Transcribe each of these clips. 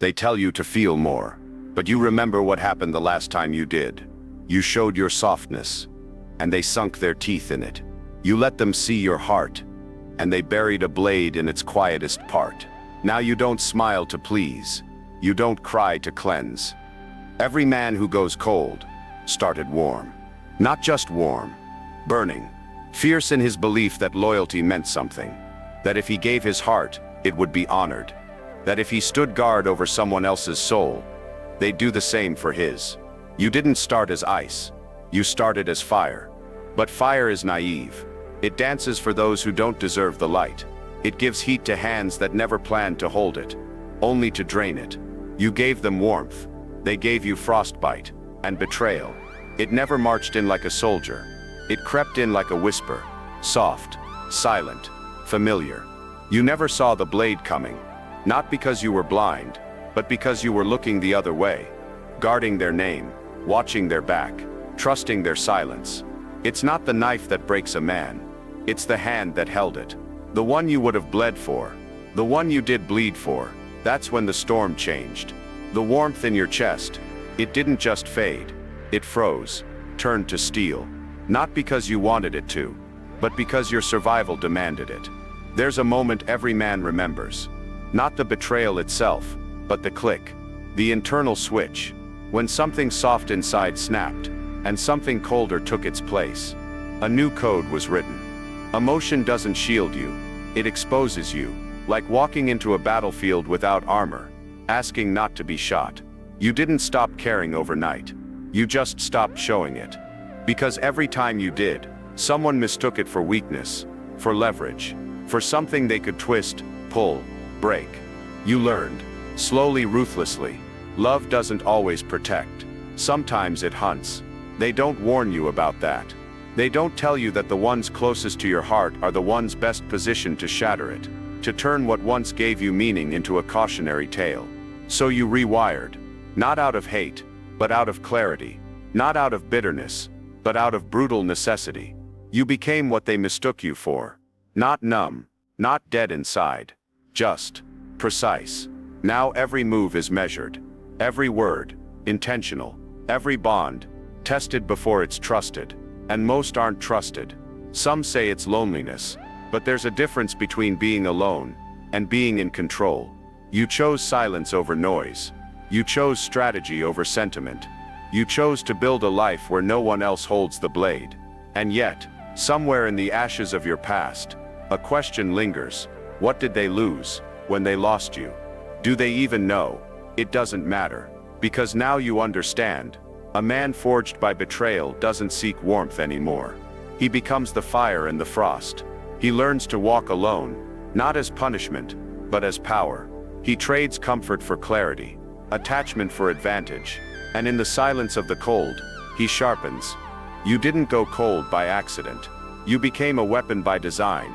They tell you to feel more, but you remember what happened the last time you did. You showed your softness, and they sunk their teeth in it. You let them see your heart, and they buried a blade in its quietest part. Now you don't smile to please. You don't cry to cleanse. Every man who goes cold started warm. Not just warm, burning. Fierce in his belief that loyalty meant something. That if he gave his heart, it would be honored. That if he stood guard over someone else's soul, they'd do the same for his. You didn't start as ice. You started as fire. But fire is naive. It dances for those who don't deserve the light. It gives heat to hands that never planned to hold it, only to drain it. You gave them warmth. They gave you frostbite and betrayal. It never marched in like a soldier. It crept in like a whisper, soft, silent, familiar. You never saw the blade coming, not because you were blind, but because you were looking the other way, guarding their name, watching their back, trusting their silence. It's not the knife that breaks a man, it's the hand that held it. The one you would have bled for, the one you did bleed for. That's when the storm changed. The warmth in your chest, it didn't just fade, it froze, turned to steel. Not because you wanted it to, but because your survival demanded it. There's a moment every man remembers. Not the betrayal itself, but the click, the internal switch, when something soft inside snapped, and something colder took its place. A new code was written. Emotion doesn't shield you, it exposes you, like walking into a battlefield without armor, asking not to be shot. You didn't stop caring overnight. You just stopped showing it. Because every time you did, someone mistook it for weakness, for leverage, for something they could twist, pull, break. You learned, slowly, ruthlessly, love doesn't always protect. Sometimes it hunts. They don't warn you about that. They don't tell you that the ones closest to your heart are the ones best positioned to shatter it, to turn what once gave you meaning into a cautionary tale. So you rewired, not out of hate, but out of clarity, not out of bitterness, but out of brutal necessity. You became what they mistook you for. Not numb, not dead inside, just precise. Now every move is measured, every word, intentional, every bond, tested before it's trusted. And most aren't trusted. Some say it's loneliness, but there's a difference between being alone and being in control. You chose silence over noise. You chose strategy over sentiment. You chose to build a life where no one else holds the blade. And yet, somewhere in the ashes of your past, a question lingers. What did they lose when they lost you? Do they even know? It doesn't matter, because now you understand. A man forged by betrayal doesn't seek warmth anymore. He becomes the fire and the frost. He learns to walk alone, not as punishment, but as power. He trades comfort for clarity, attachment for advantage, and in the silence of the cold, he sharpens. You didn't go cold by accident. You became a weapon by design.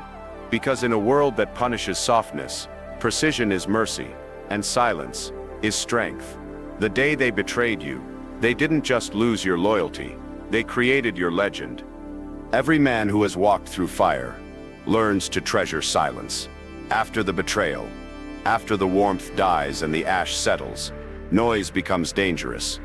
Because in a world that punishes softness, precision is mercy, and silence is strength. The day they betrayed you, they didn't just lose your loyalty, they created your legend. Every man who has walked through fire learns to treasure silence. After the betrayal, after the warmth dies and the ash settles, noise becomes dangerous.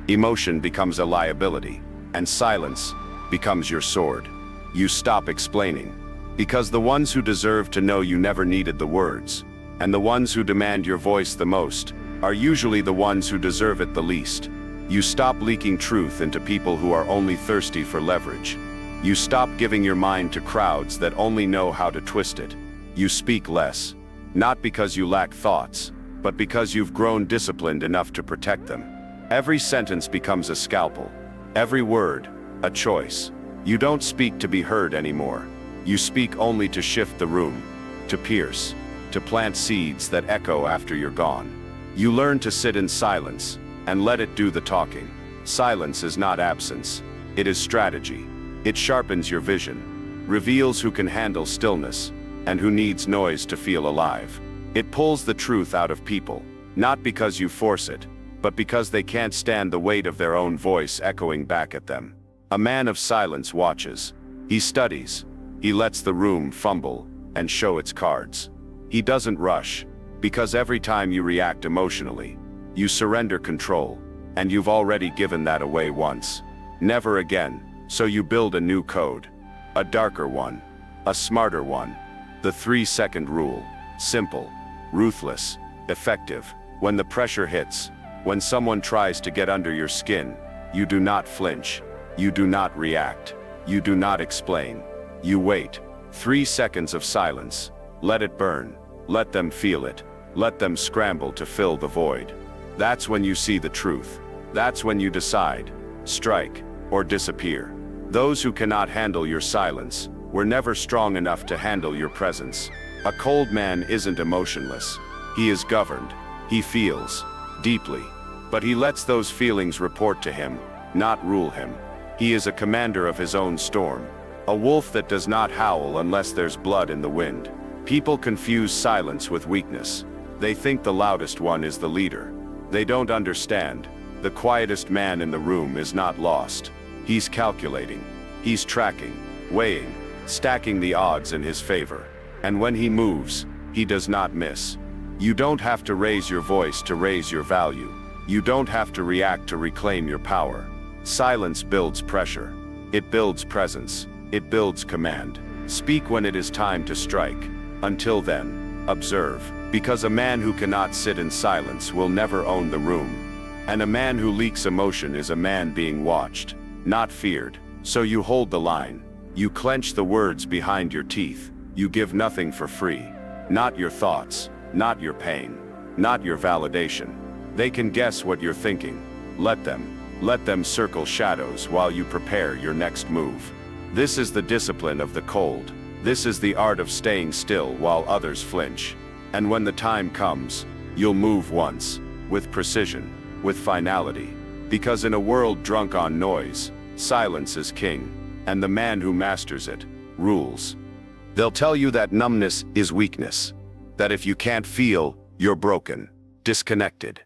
Emotion becomes a liability, and silence becomes your sword. You stop explaining, because the ones who deserve to know you never needed the words, and the ones who demand your voice the most, are usually the ones who deserve it the least. You stop leaking truth into people who are only thirsty for leverage. You stop giving your mind to crowds that only know how to twist it. You speak less, not because you lack thoughts, but because you've grown disciplined enough to protect them. Every sentence becomes a scalpel, every word, a choice. You don't speak to be heard anymore. You speak only to shift the room, to pierce, to plant seeds that echo after you're gone. You learn to sit in silence, and let it do the talking. Silence is not absence, it is strategy. It sharpens your vision, reveals who can handle stillness, and who needs noise to feel alive. It pulls the truth out of people, not because you force it, but because they can't stand the weight of their own voice echoing back at them. A man of silence watches. He studies. He lets the room fumble and show its cards. He doesn't rush. Because every time you react emotionally, you surrender control, and you've already given that away once. Never again, so you build a new code. A darker one. A smarter one. The 3-second rule. Simple. Ruthless. Effective. When the pressure hits, when someone tries to get under your skin, you do not flinch. You do not react. You do not explain. You wait. 3 seconds of silence. Let it burn. Let them feel it. Let them scramble to fill the void. That's when you see the truth. That's when you decide. Strike or disappear. Those who cannot handle your silence were never strong enough to handle your presence. A cold man isn't emotionless. He is governed. He feels deeply. But he lets those feelings report to him, not rule him. He is a commander of his own storm. A wolf that does not howl unless there's blood in the wind. People confuse silence with weakness. They think the loudest one is the leader. They don't understand. The quietest man in the room is not lost. He's calculating. He's tracking, weighing, stacking the odds in his favor. And when he moves, he does not miss. You don't have to raise your voice to raise your value. You don't have to react to reclaim your power. Silence builds pressure. It builds presence. It builds command. Speak when it is time to strike. Until then, observe. Because a man who cannot sit in silence will never own the room. And a man who leaks emotion is a man being watched, not feared. So you hold the line. You clench the words behind your teeth. You give nothing for free. Not your thoughts, not your pain, not your validation. They can guess what you're thinking. Let them circle shadows while you prepare your next move. This is the discipline of the cold. This is the art of staying still while others flinch. And when the time comes, you'll move once, with precision, with finality. Because in a world drunk on noise, silence is king, and the man who masters it, rules. They'll tell you that numbness is weakness. That if you can't feel, you're broken, disconnected,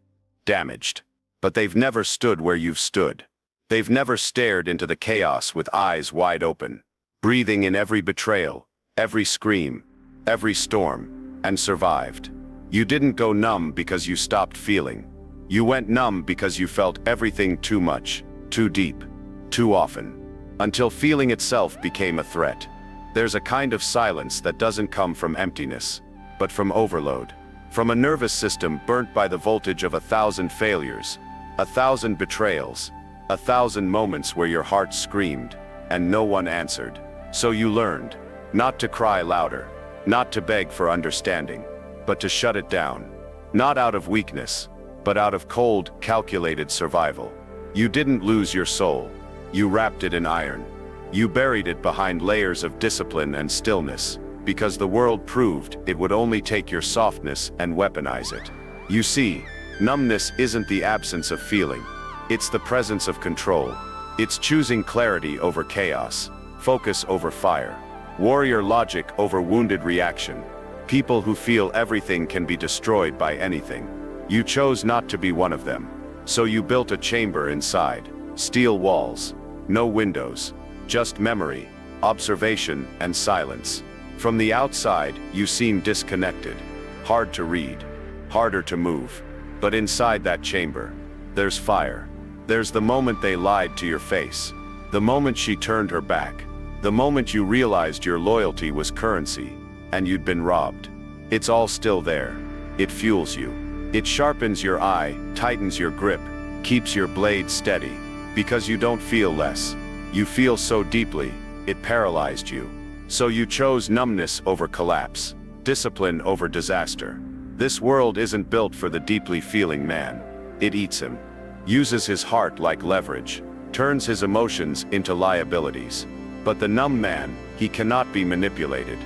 damaged. But they've never stood where you've stood. They've never stared into the chaos with eyes wide open, breathing in every betrayal, every scream, every storm, and survived. You didn't go numb because you stopped feeling. You went numb because you felt everything too much, too deep, too often, until feeling itself became a threat. There's a kind of silence that doesn't come from emptiness, but from overload. From a nervous system burnt by the voltage of 1,000 failures, 1,000 betrayals, 1,000 moments where your heart screamed, and no one answered. So you learned, not to cry louder, not to beg for understanding, but to shut it down. Not out of weakness, but out of cold, calculated survival. You didn't lose your soul. You wrapped it in iron. You buried it behind layers of discipline and stillness, because the world proved it would only take your softness and weaponize it. You see, numbness isn't the absence of feeling. It's the presence of control. It's choosing clarity over chaos, focus over fire, warrior logic over wounded reaction. People who feel everything can be destroyed by anything. You chose not to be one of them. So you built a chamber inside. Steel walls. No windows. Just memory, observation, and silence. From the outside, you seem disconnected. Hard to read. Harder to move. But inside that chamber, there's fire. There's the moment they lied to your face. The moment she turned her back. The moment you realized your loyalty was currency, and you'd been robbed. It's all still there. It fuels you. It sharpens your eye, tightens your grip, keeps your blade steady. Because you don't feel less. You feel so deeply, it paralyzed you. So you chose numbness over collapse, discipline over disaster. This world isn't built for the deeply feeling man. It eats him. Uses his heart like leverage. Turns his emotions into liabilities. But the numb man, he cannot be manipulated.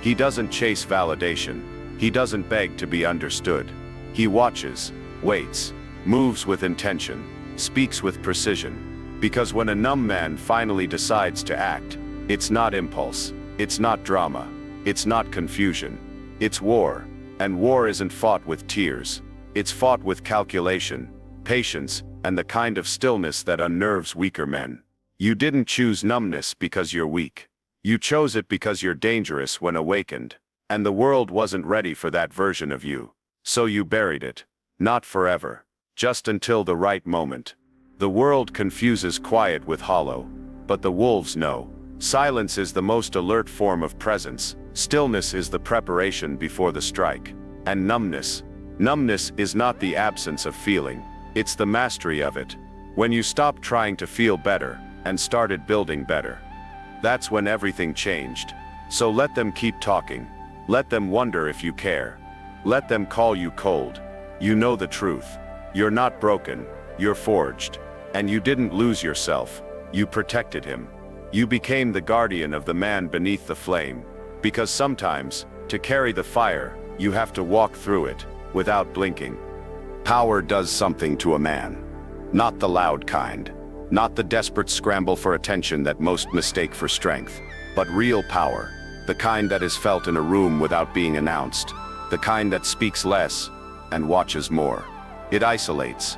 He doesn't chase validation. He doesn't beg to be understood. He watches, waits, moves with intention, speaks with precision. Because when a numb man finally decides to act, it's not impulse, it's not drama, it's not confusion. It's war. And war isn't fought with tears. It's fought with calculation, patience, and the kind of stillness that unnerves weaker men. You didn't choose numbness because you're weak. You chose it because you're dangerous when awakened. And the world wasn't ready for that version of you. So you buried it. Not forever. Just until the right moment. The world confuses quiet with hollow. But the wolves know. Silence is the most alert form of presence. Stillness is the preparation before the strike. And numbness. Numbness is not the absence of feeling. It's the mastery of it. When you stopped trying to feel better and started building better. That's when everything changed. So let them keep talking. Let them wonder if you care. Let them call you cold. You know the truth. You're not broken. You're forged. And you didn't lose yourself. You protected him. You became the guardian of the man beneath the flame. Because sometimes, to carry the fire, you have to walk through it, without blinking. Power does something to a man. Not the loud kind. Not the desperate scramble for attention that most mistake for strength. But real power. The kind that is felt in a room without being announced. The kind that speaks less, and watches more. It isolates.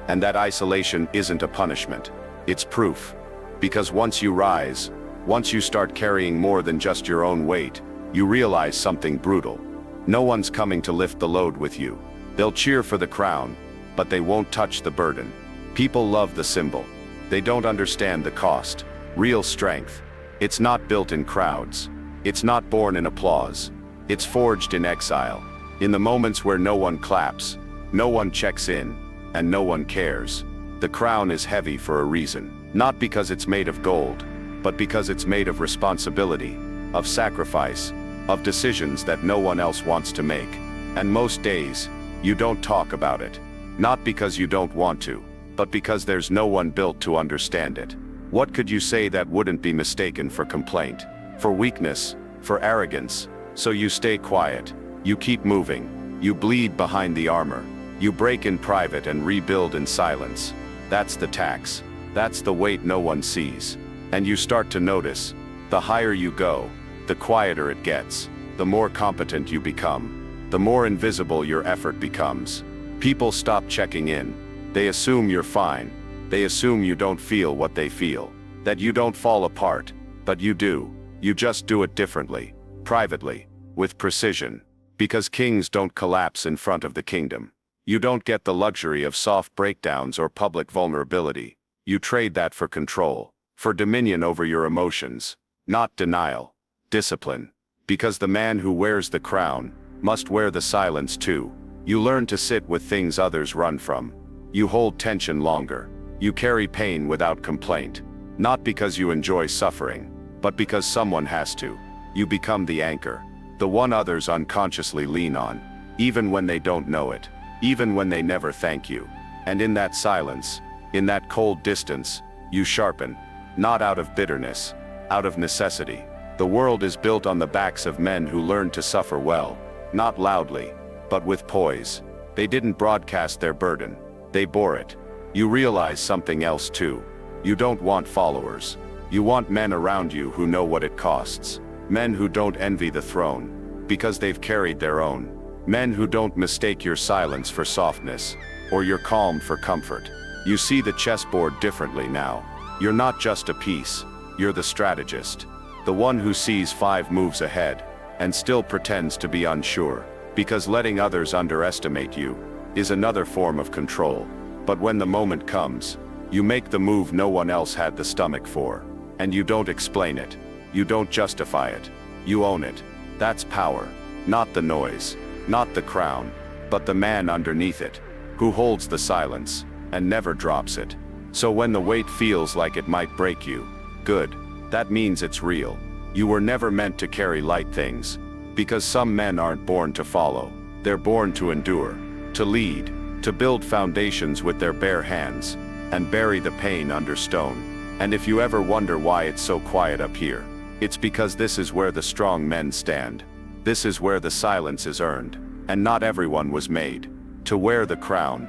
And that isolation isn't a punishment. It's proof. Because once you rise, once you start carrying more than just your own weight, you realize something brutal. No one's coming to lift the load with you. They'll cheer for the crown, but they won't touch the burden. People love the symbol. They don't understand the cost. Real strength. It's not built in crowds. It's not born in applause. It's forged in exile. In the moments where no one claps, no one checks in, and no one cares. The crown is heavy for a reason. Not because it's made of gold, but because it's made of responsibility, of sacrifice, of decisions that no one else wants to make. And most days, you don't talk about it. Not because you don't want to, but because there's no one built to understand it. What could you say that wouldn't be mistaken for complaint, for weakness, for arrogance? So you stay quiet, you keep moving, you bleed behind the armor, you break in private and rebuild in silence. That's the tax. That's the weight no one sees. And you start to notice, the higher you go, the quieter it gets, the more competent you become, the more invisible your effort becomes. People stop checking in. They assume you're fine. They assume you don't feel what they feel, that you don't fall apart, but you do. You just do it differently, privately, with precision. Because kings don't collapse in front of the kingdom. You don't get the luxury of soft breakdowns or public vulnerability. You trade that for control, for dominion over your emotions, not denial, discipline. Because the man who wears the crown must wear the silence too. You learn to sit with things others run from. You hold tension longer. You carry pain without complaint. Not because you enjoy suffering, but because someone has to. You become the anchor, the one others unconsciously lean on, even when they don't know it, even when they never thank you. And in that silence, in that cold distance, you sharpen, not out of bitterness, out of necessity. The world is built on the backs of men who learned to suffer well, not loudly, but with poise. They didn't broadcast their burden, they bore it. You realize something else too. You don't want followers. You want men around you who know what it costs. Men who don't envy the throne, because they've carried their own. Men who don't mistake your silence for softness, or your calm for comfort. You see the chessboard differently now. You're not just a piece, you're the strategist. The one who sees 5 moves ahead, and still pretends to be unsure. Because letting others underestimate you is another form of control. But when the moment comes, you make the move no one else had the stomach for. And you don't explain it. You don't justify it. You own it. That's power. Not the noise, not the crown, but the man underneath it, who holds the silence, and never drops it. So when the weight feels like it might break you, good, that means it's real. You were never meant to carry light things. Because some men aren't born to follow. They're born to endure, to lead, to build foundations with their bare hands, and bury the pain under stone. And if you ever wonder why it's so quiet up here, it's because this is where the strong men stand. This is where the silence is earned, and not everyone was made to wear the crown.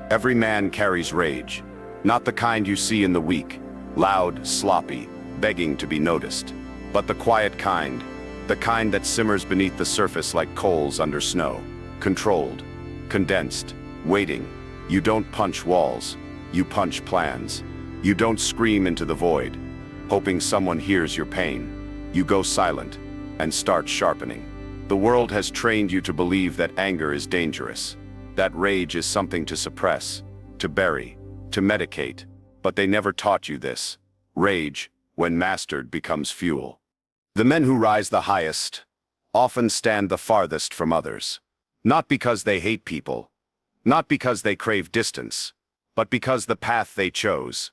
Every man carries rage, not the kind you see in the weak, loud, sloppy, begging to be noticed, but the quiet kind, the kind that simmers beneath the surface like coals under snow, controlled, condensed, waiting. You don't punch walls, you punch plans. You don't scream into the void, hoping someone hears your pain. You go silent and start sharpening. The world has trained you to believe that anger is dangerous, that rage is something to suppress, to bury, to medicate, but they never taught you this. Rage, when mastered, becomes fuel. The men who rise the highest often stand the farthest from others, not because they hate people, not because they crave distance, but because the path they chose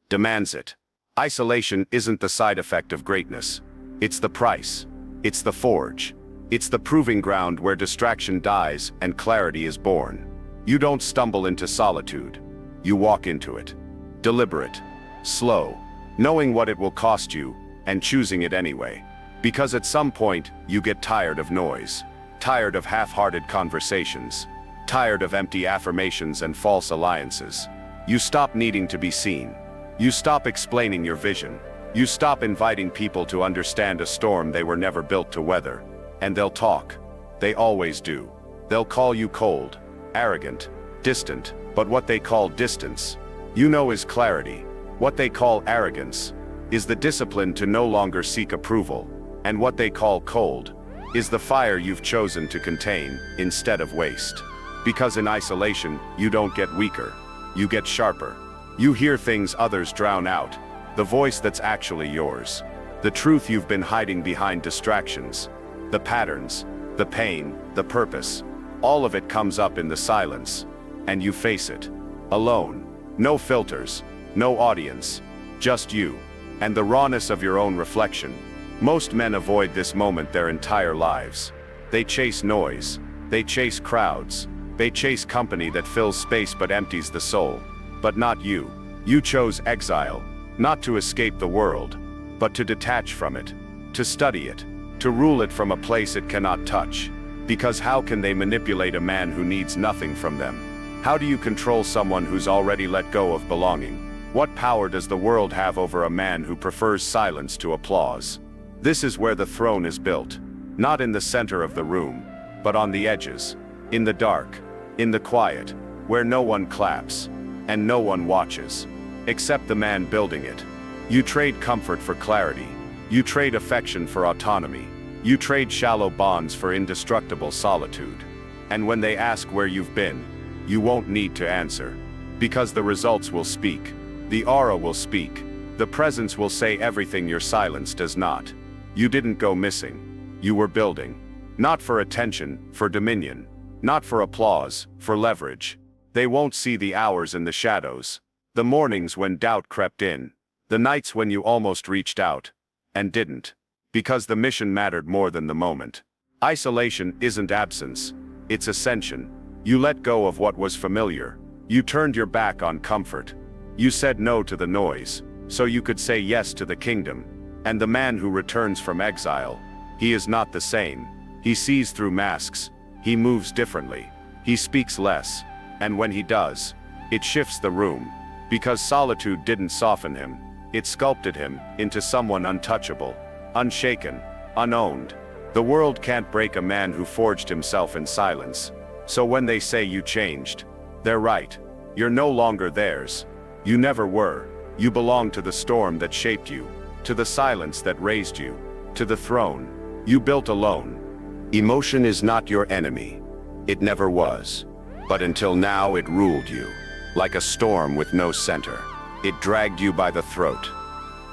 demands it. Isolation isn't the side effect of greatness. It's the price. It's the forge. It's the proving ground where distraction dies and clarity is born. You don't stumble into solitude. You walk into it. Deliberate, slow, knowing what it will cost you, and choosing it anyway. Because at some point, you get tired of noise, tired of half-hearted conversations, tired of empty affirmations and false alliances. You stop needing to be seen. You stop explaining your vision. You stop inviting people to understand a storm they were never built to weather. And they'll talk. They always do. They'll call you cold, arrogant, distant, but what they call distance, you know, is clarity. What they call arrogance is the discipline to no longer seek approval, and what they call cold is the fire you've chosen to contain instead of waste. Because in isolation, you don't get weaker, you get sharper. You hear things others drown out, the voice that's actually yours, the truth you've been hiding behind distractions, the patterns, the pain, the purpose. All of it comes up in the silence, and you face it, alone. No filters, no audience, just you, and the rawness of your own reflection. Most men avoid this moment their entire lives. They chase noise, they chase crowds, they chase company that fills space but empties the soul. But not you. You chose exile, not to escape the world, but to detach from it, to study it, to rule it from a place it cannot touch. Because how can they manipulate a man who needs nothing from them? How do you control someone who's already let go of belonging? What power does the world have over a man who prefers silence to applause? This is where the throne is built, not in the center of the room, but on the edges, in the dark, in the quiet, where no one claps, and no one watches, except the man building it. You trade comfort for clarity. You trade affection for autonomy. You trade shallow bonds for indestructible solitude. And when they ask where you've been, you won't need to answer. Because the results will speak. The aura will speak. The presence will say everything your silence does not. You didn't go missing. You were building. Not for attention, for dominion. Not for applause, for leverage. They won't see the hours in the shadows, the mornings when doubt crept in, the nights when you almost reached out, and didn't. Because the mission mattered more than the moment. Isolation isn't absence, it's ascension. You let go of what was familiar. You turned your back on comfort. You said no to the noise, so you could say yes to the kingdom. And the man who returns from exile, he is not the same. He sees through masks. He moves differently. He speaks less. And when he does, it shifts the room. Because solitude didn't soften him. It sculpted him into someone untouchable, unshaken, unowned. The world can't break a man who forged himself in silence. So when they say you changed, they're right. You're no longer theirs. You never were. You belong to the storm that shaped you, to the silence that raised you, to the throne you built alone. Emotion is not your enemy. It never was. But until now it ruled you, like a storm with no center. It dragged you by the throat,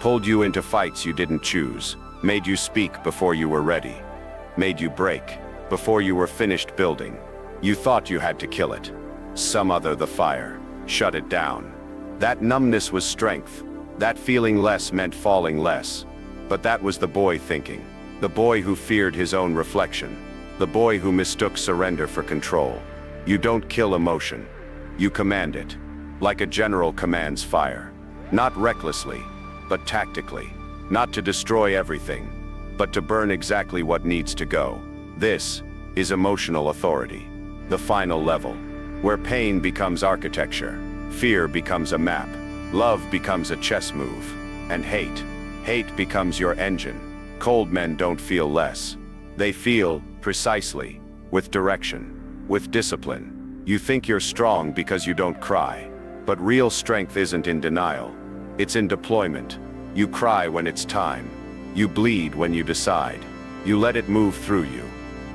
pulled you into fights you didn't choose, made you speak before you were ready, made you break before you were finished building. You thought you had to kill it, smother the fire, shut it down. That numbness was strength. That feeling less meant falling less. But that was the boy thinking, the boy who feared his own reflection, the boy who mistook surrender for control. You don't kill emotion. You command it, like a general commands fire. Not recklessly, but tactically. Not to destroy everything, but to burn exactly what needs to go. This is emotional authority, the final level, where pain becomes architecture, fear becomes a map, love becomes a chess move, and hate becomes your engine. Cold men don't feel less. They feel, precisely, with direction. With discipline. You think you're strong because you don't cry. But real strength isn't in denial. It's in deployment. You cry when it's time. You bleed when you decide. You let it move through you.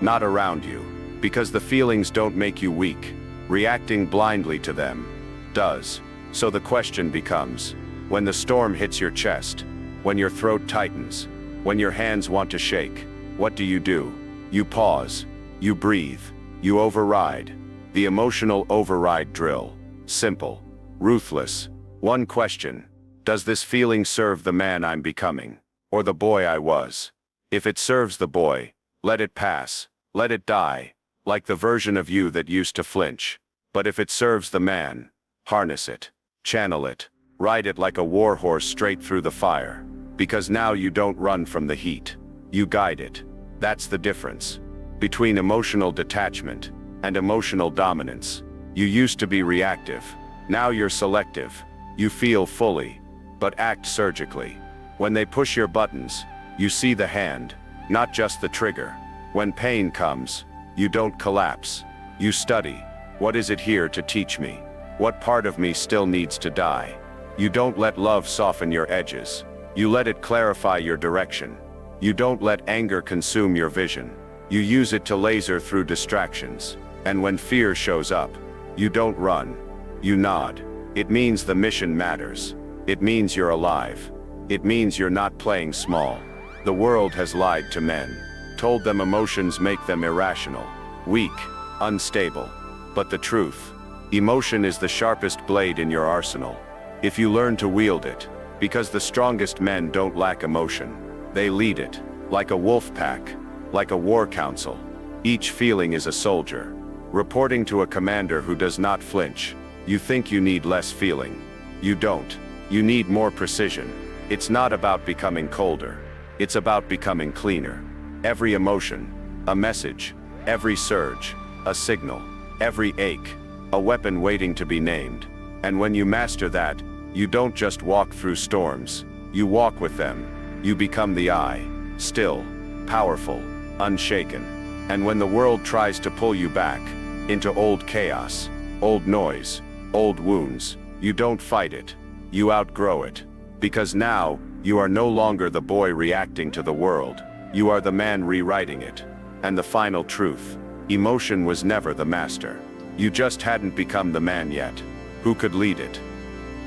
not around you, because the feelings don't make you weak. Reacting blindly to them does. So the question becomes, when the storm hits your chest, when your throat tightens, when your hands want to shake, what do? You pause, you breathe, you override. The emotional override drill. Simple, ruthless. One question: does this feeling serve the man I'm becoming, or the boy I was? If it serves the boy, let it pass, let it die, like the version of you that used to flinch. But if it serves the man, harness it, channel it, ride it like a war horse straight through the fire. Because now you don't run from the heat, you guide it. That's the difference between emotional detachment and emotional dominance. You used to be reactive, now you're selective. You feel fully, but act surgically. When they push your buttons, you see the hand, not just the trigger. When pain comes, you don't collapse. You study. What is it here to teach me? What part of me still needs to die? You don't let love soften your edges. You let it clarify your direction. You don't let anger consume your vision. You use it to laser through distractions. And when fear shows up, you don't run. You nod. It means the mission matters. It means you're alive. It means you're not playing small. The world has lied to men, told them emotions make them irrational, weak, unstable. But the truth: emotion is the sharpest blade in your arsenal. If you learn to wield it, because the strongest men don't lack emotion, they lead it, like a wolf pack, like a war council. Each feeling is a soldier, reporting to a commander who does not flinch. You think you need less feeling. You don't. You need more precision. It's not about becoming colder. It's about becoming cleaner. Every emotion, a message. Every surge, a signal. Every ache, a weapon waiting to be named. And when you master that, you don't just walk through storms. You walk with them. You become the eye, still, powerful, unshaken. And when the world tries to pull you back into old chaos, old noise, old wounds, you don't fight it. You outgrow it. Because now, you are no longer the boy reacting to the world. You are the man rewriting it. And the final truth: emotion was never the master. You just hadn't become the man yet. Who could lead it?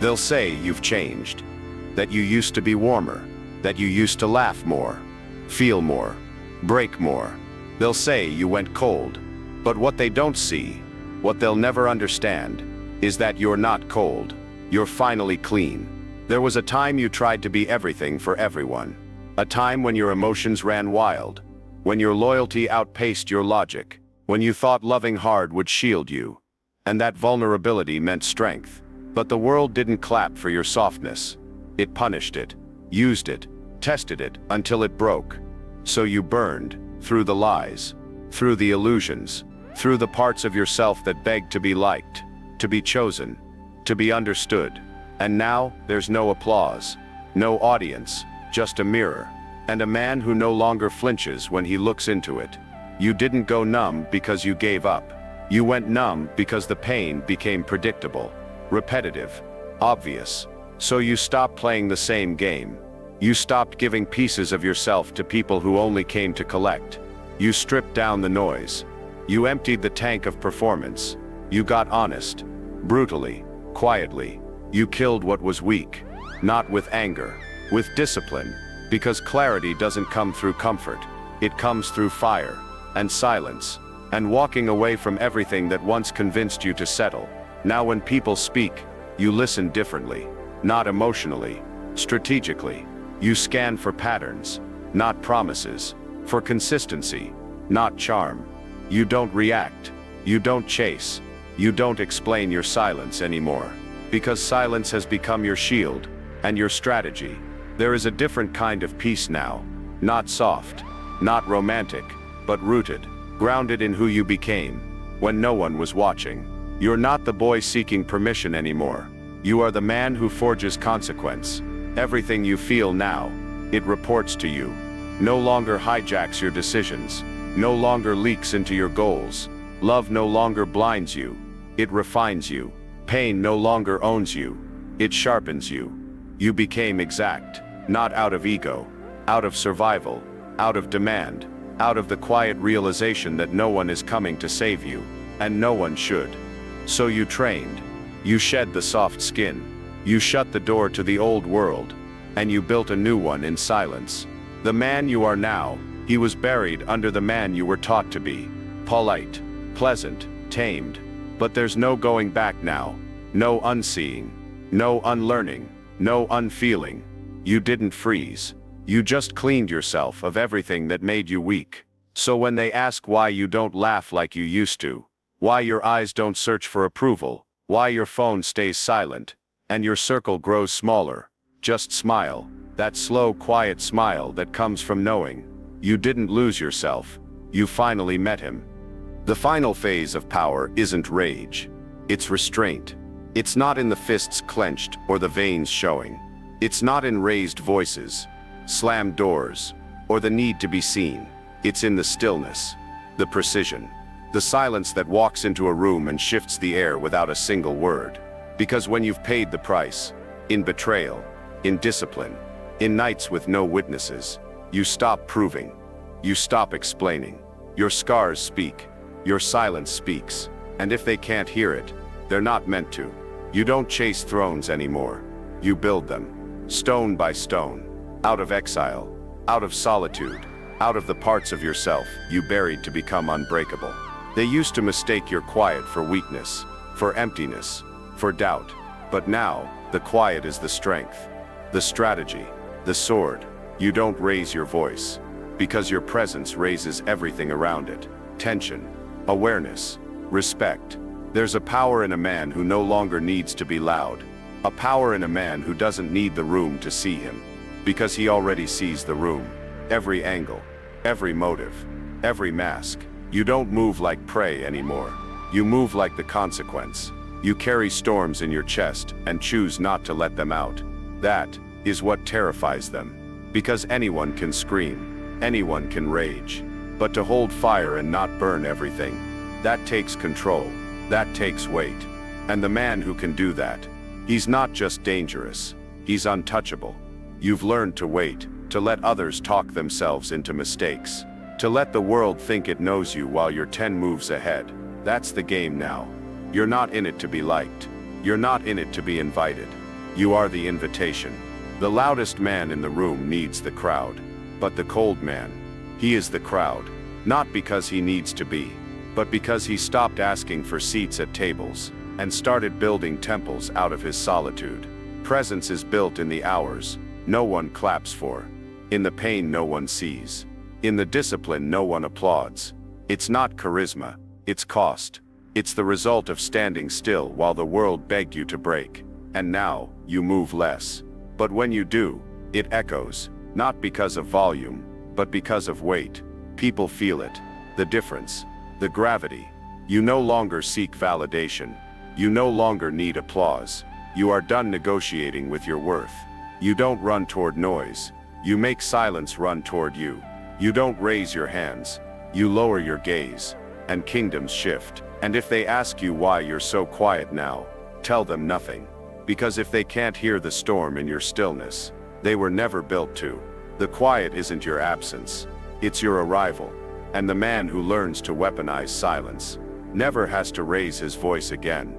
They'll say you've changed. That you used to be warmer. That you used to laugh more. Feel more. Break more. They'll say you went cold. But what they don't see, what they'll never understand, is that you're not cold. You're finally clean. There was a time you tried to be everything for everyone. A time when your emotions ran wild. When your loyalty outpaced your logic. When you thought loving hard would shield you. And that vulnerability meant strength. But the world didn't clap for your softness. It punished it, used it, tested it until it broke. So you burned, through the lies, through the illusions, through the parts of yourself that begged to be liked, to be chosen, to be understood. And now, there's no applause, no audience, just a mirror, and a man who no longer flinches when he looks into it. You didn't go numb because you gave up. You went numb because the pain became predictable, repetitive, obvious. So you stopped playing the same game. You stopped giving pieces of yourself to people who only came to collect. You stripped down the noise. You emptied the tank of performance. You got honest, brutally, quietly. You killed what was weak, not with anger, with discipline, because clarity doesn't come through comfort. It comes through fire, and silence, and walking away from everything that once convinced you to settle. Now when people speak, you listen differently, not emotionally, strategically. You scan for patterns, not promises, for consistency, not charm. You don't react, you don't chase, you don't explain your silence anymore. Because silence has become your shield, and your strategy. There is a different kind of peace now. Not soft, not romantic, but rooted, grounded in who you became, when no one was watching. You're not the boy seeking permission anymore. You are the man who forges consequence. Everything you feel now, it reports to you. No longer hijacks your decisions. No longer leaks into your goals. Love no longer blinds you. It refines you. Pain no longer owns you. It sharpens you. You became exact, not out of ego, out of survival, out of demand. out of the quiet realization that no one is coming to save you, and no one should. So you trained. You shed the soft skin. You shut the door to the old world, and you built a new one in silence. The man you are now, he was buried under the man you were taught to be. Polite, pleasant, tamed. But there's no going back now. No unseeing. No unlearning. No unfeeling. You didn't freeze. You just cleaned yourself of everything that made you weak. So when they ask why you don't laugh like you used to, why your eyes don't search for approval, why your phone stays silent, and your circle grows smaller, just smile. That slow, quiet smile that comes from knowing you didn't lose yourself. You finally met him. The final phase of power isn't rage. It's restraint. It's not in the fists clenched or the veins showing. It's not in raised voices, slammed doors, or the need to be seen. It's in the stillness, the precision, the silence that walks into a room and shifts the air without a single word. Because when you've paid the price, in betrayal, in discipline, in nights with no witnesses, you stop proving. You stop explaining. Your scars speak. Your silence speaks. And if they can't hear it, they're not meant to. You don't chase thrones anymore. You build them, stone by stone, out of exile, out of solitude, out of the parts of yourself you buried to become unbreakable. They used to mistake your quiet for weakness, for emptiness, for doubt. But now, the quiet is the strength, the strategy, the sword. You don't raise your voice, because your presence raises everything around it. Tension, awareness, respect. There's a power in a man who no longer needs to be loud. A power in a man who doesn't need the room to see him, because he already sees the room. Every angle, every motive, every mask. You don't move like prey anymore. You move like the consequence. You carry storms in your chest and choose not to let them out. That is what terrifies them. Because anyone can scream, anyone can rage. But to hold fire and not burn everything, that takes control, that takes weight. And the man who can do that, he's not just dangerous, he's untouchable. You've learned to wait, to let others talk themselves into mistakes, to let the world think it knows you while you're 10 moves ahead. That's the game now. You're not in it to be liked. You're not in it to be invited. You are the invitation. The loudest man in the room needs the crowd. But the cold man, he is the crowd. Not because he needs to be, but because he stopped asking for seats at tables and started building temples out of his solitude. Presence is built in the hours no one claps for, in the pain no one sees, in the discipline no one applauds. It's not charisma, it's cost. It's the result of standing still while the world begged you to break. And now, you move less. But when you do, it echoes, not because of volume, but because of weight. People feel it, the difference, the gravity. You no longer seek validation. You no longer need applause. You are done negotiating with your worth. You don't run toward noise. You make silence run toward you. You don't raise your hands. You lower your gaze. And kingdoms shift. And if they ask you why you're so quiet now, tell them nothing. Because if they can't hear the storm in your stillness, they were never built to. The quiet isn't your absence, it's your arrival. And the man who learns to weaponize silence never has to raise his voice again.